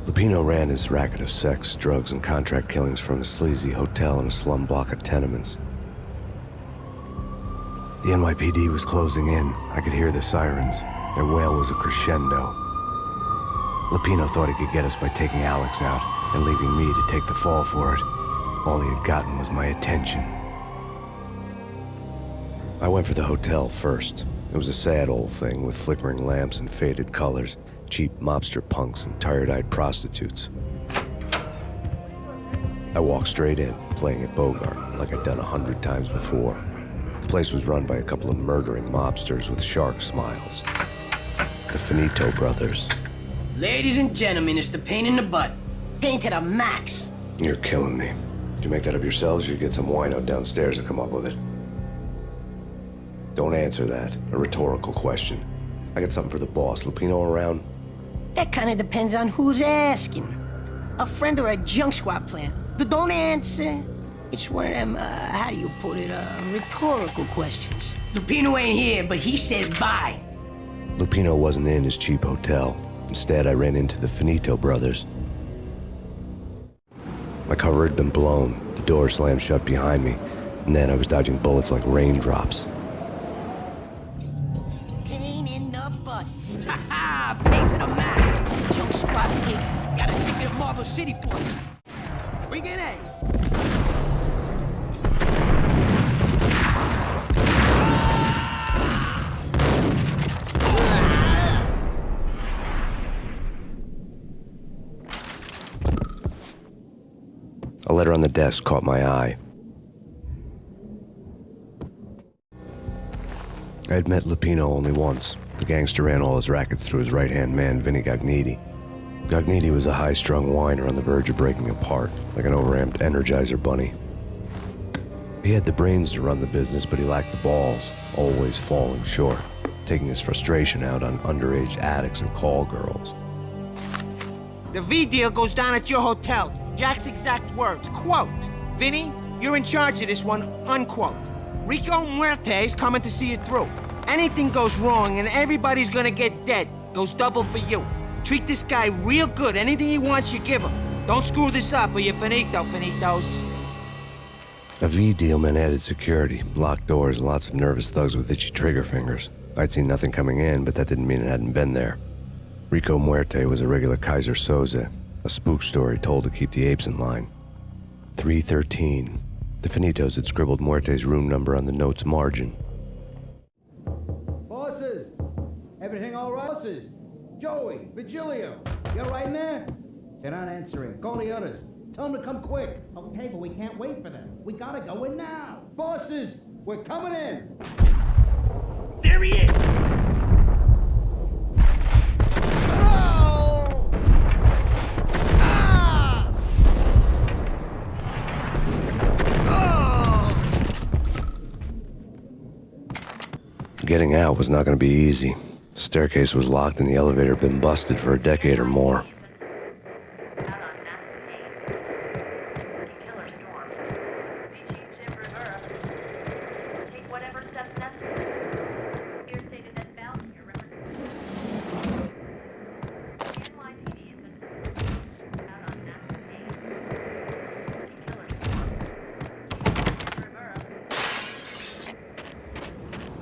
Lupino ran his racket of sex, drugs, and contract killings from a sleazy hotel in a slum block of tenements. The NYPD was closing in. I could hear the sirens. Their wail was a crescendo. Lupino thought he could get us by taking Alex out and leaving me to take the fall for it. All he had gotten was my attention. I went for the hotel first. It was a sad old thing with flickering lamps and faded colors, cheap mobster punks and tired-eyed prostitutes. I walked straight in, playing at Bogart, like I'd done 100 times before. The place was run by a couple of murdering mobsters with shark smiles. The Finito brothers. Ladies and gentlemen, it's the pain in the butt. Pain to the max. You're killing me. Did you make that up yourselves, or you get some wino downstairs to come up with it? Don't answer that. A rhetorical question. I got something for the boss. Lupino around? That kind of depends on who's asking. A friend or a junk squad plan. Don't answer. It's one of them, how do you put it, rhetorical questions. Lupino ain't here, but he said bye. Lupino wasn't in his cheap hotel. Instead, I ran into the Finito brothers. My cover had been blown. The door slammed shut behind me, and then I was dodging bullets like raindrops. Pain in the butt. Ha ha! Pain to the max. Junk squad kid. Got a ticket to Marble City for you. Friggin' A. A letter on the desk caught my eye. I had met Lupino only once. The gangster ran all his rackets through his right-hand man, Vinny Gagniti. Gagniti was a high-strung whiner on the verge of breaking apart, like an overamped Energizer bunny. He had the brains to run the business, but he lacked the balls, always falling short, taking his frustration out on underage addicts and call girls. The V deal goes down at your hotel. Jack's exact words, quote, "Vinny, you're in charge of this one," unquote. Rico Muerte's coming to see it through. Anything goes wrong and everybody's gonna get dead. Goes double for you. Treat this guy real good. Anything he wants, you give him. Don't screw this up or you're finito, finitos. A V deal meant added security, locked doors, and lots of nervous thugs with itchy trigger fingers. I'd seen nothing coming in, but that didn't mean it hadn't been there. Rico Muerte was a regular Kaiser Soze, a spook story told to keep the apes in line. 313. The Finitos had scribbled Muerte's room number on the note's margin. Bosses! Everything all right? Bosses! Joey, Virgilio, you right in there? They're not answering. Call the others. Tell them to come quick. Okay, but we can't wait for them. We gotta go in now. Bosses, we're coming in. There he is! Getting out was not going to be easy. The staircase was locked and the elevator had been busted for a decade or more.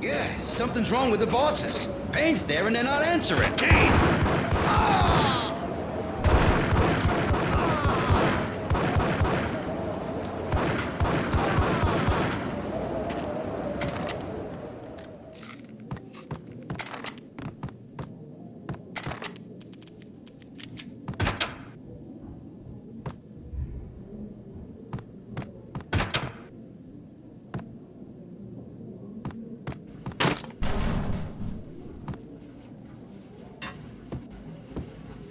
Yeah, something's wrong with the bosses. Payne's there and they're not answering.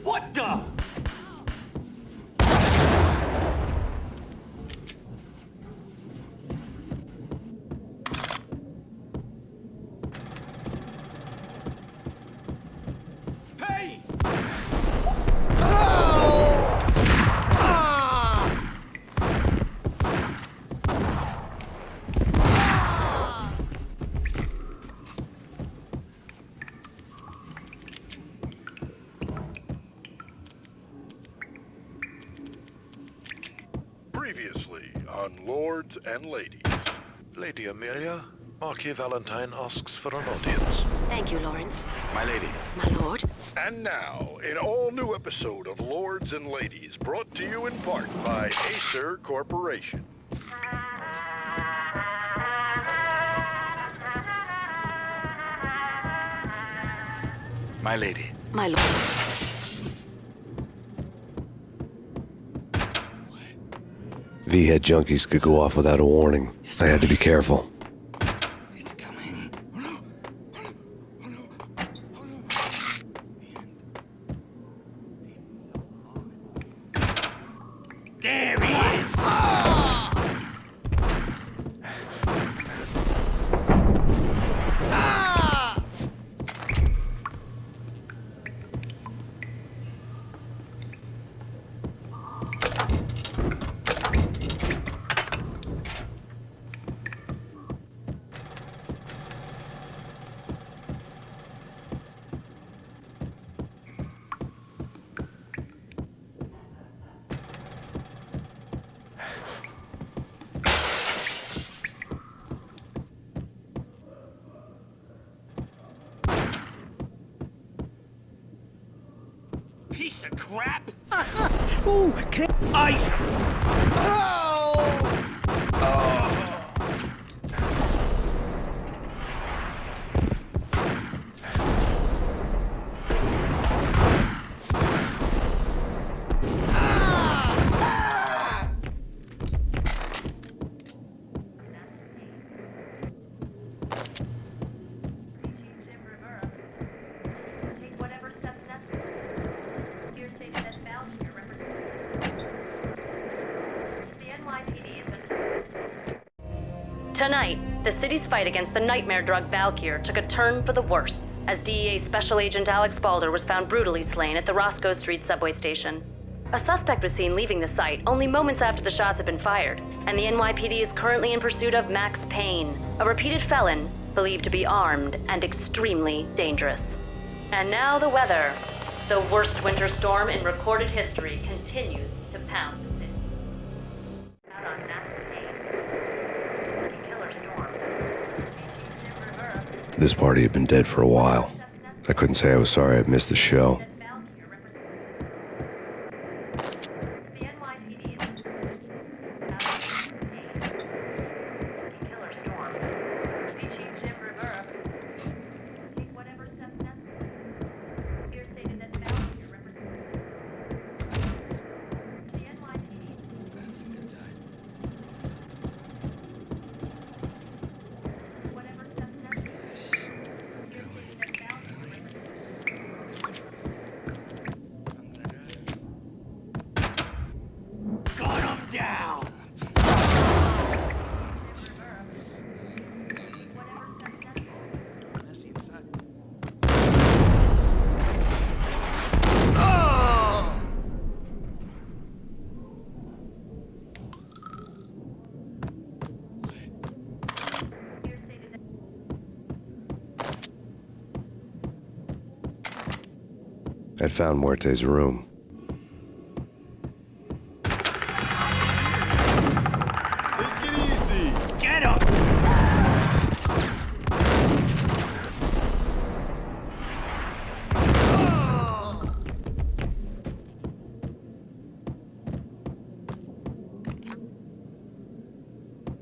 What the? Hey! Previously on Lords and Ladies. Lady Amelia, Marquis Valentine asks for an audience. Thank you, Lawrence. My lady. My lord. And now, an all-new episode of Lords and Ladies, brought to you in part by Acer Corporation. My lady. My lord. V-head junkies could go off without a warning. I had to be careful. It's coming. There he is! Piece of crap! Ooh, Ice! Tonight, the city's fight against the nightmare drug Valkyr took a turn for the worse, as DEA Special Agent Alex Balder was found brutally slain at the Roscoe Street subway station. A suspect was seen leaving the site only moments after the shots had been fired, and the NYPD is currently in pursuit of MaxPayne, a repeated felon believed to be armed and extremely dangerous. And now the weather. The worst winter storm in recorded history continues to pound the city. Out on MaxPayne. Killer storm. This party had been dead for a while. I couldn't say I was sorry I'd missed the show. Down! I'd found Muerte's room. Get him!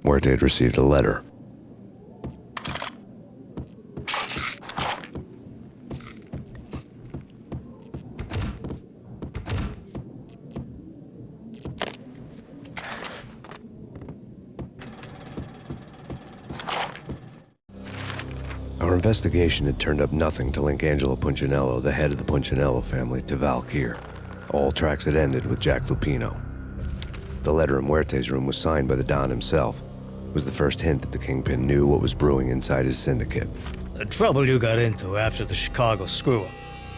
Muerte had received a letter. Our investigation had turned up nothing to link Angelo Punchinello, the head of the Punchinello family, to Valkyr. All tracks had ended with Jack Lupino. The letter in Muerte's room was signed by the Don himself. It was the first hint that the Kingpin knew what was brewing inside his syndicate. The trouble you got into after the Chicago screw-up.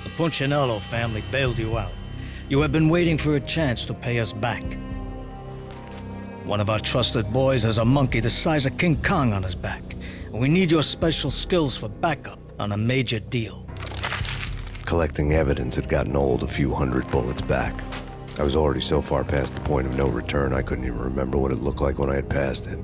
The Punchinello family bailed you out. You have been waiting for a chance to pay us back. One of our trusted boys has a monkey the size of King Kong on his back. We need your special skills for backup on a major deal. Collecting evidence had gotten old a few hundred bullets back. I was already so far past the point of no return, I couldn't even remember what it looked like when I had passed it.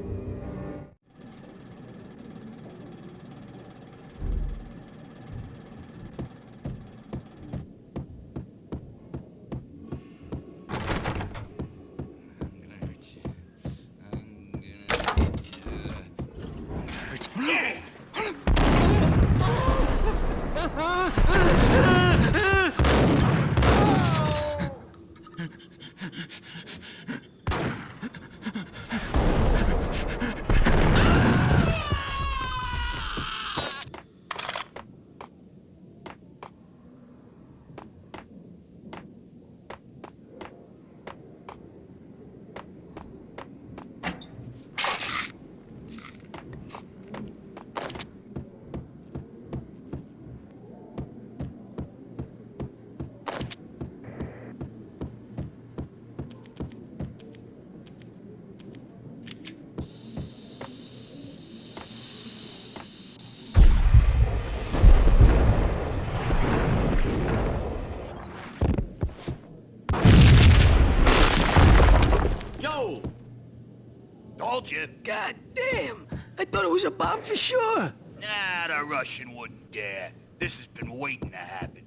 Told you. God damn! I thought it was a bomb for sure. Nah, the Russian wouldn't dare. This has been waiting to happen.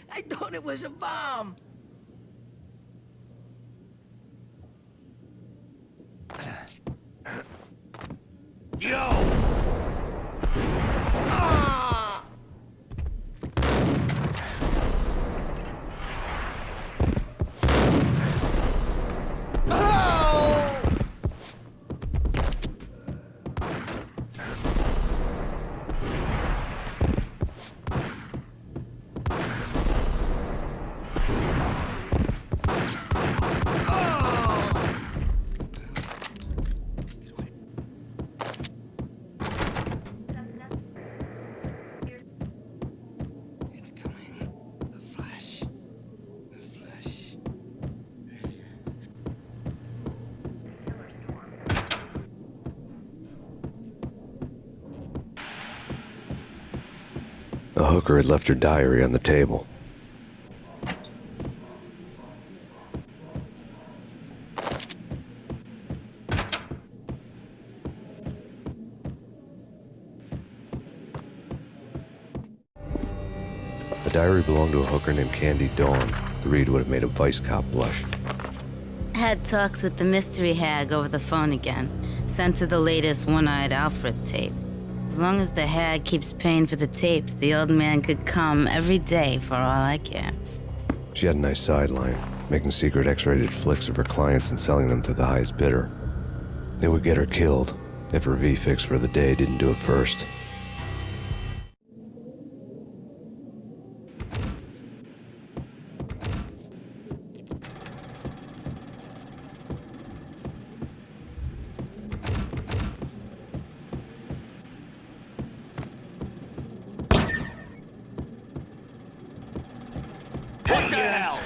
I thought it was a bomb. Yo! Ah! The hooker had left her diary on the table. The diary belonged to a hooker named Candy Dawn. The read would have made a vice cop blush. Had talks with the mystery hag over the phone again. Sent her the latest One-Eyed Alfred tape. As long as the hag keeps paying for the tapes, the old man could come every day for all I care. She had a nice sideline, making secret X-rated flicks of her clients and selling them to the highest bidder. It would get her killed if her V-fix for the day didn't do it first. What the hell?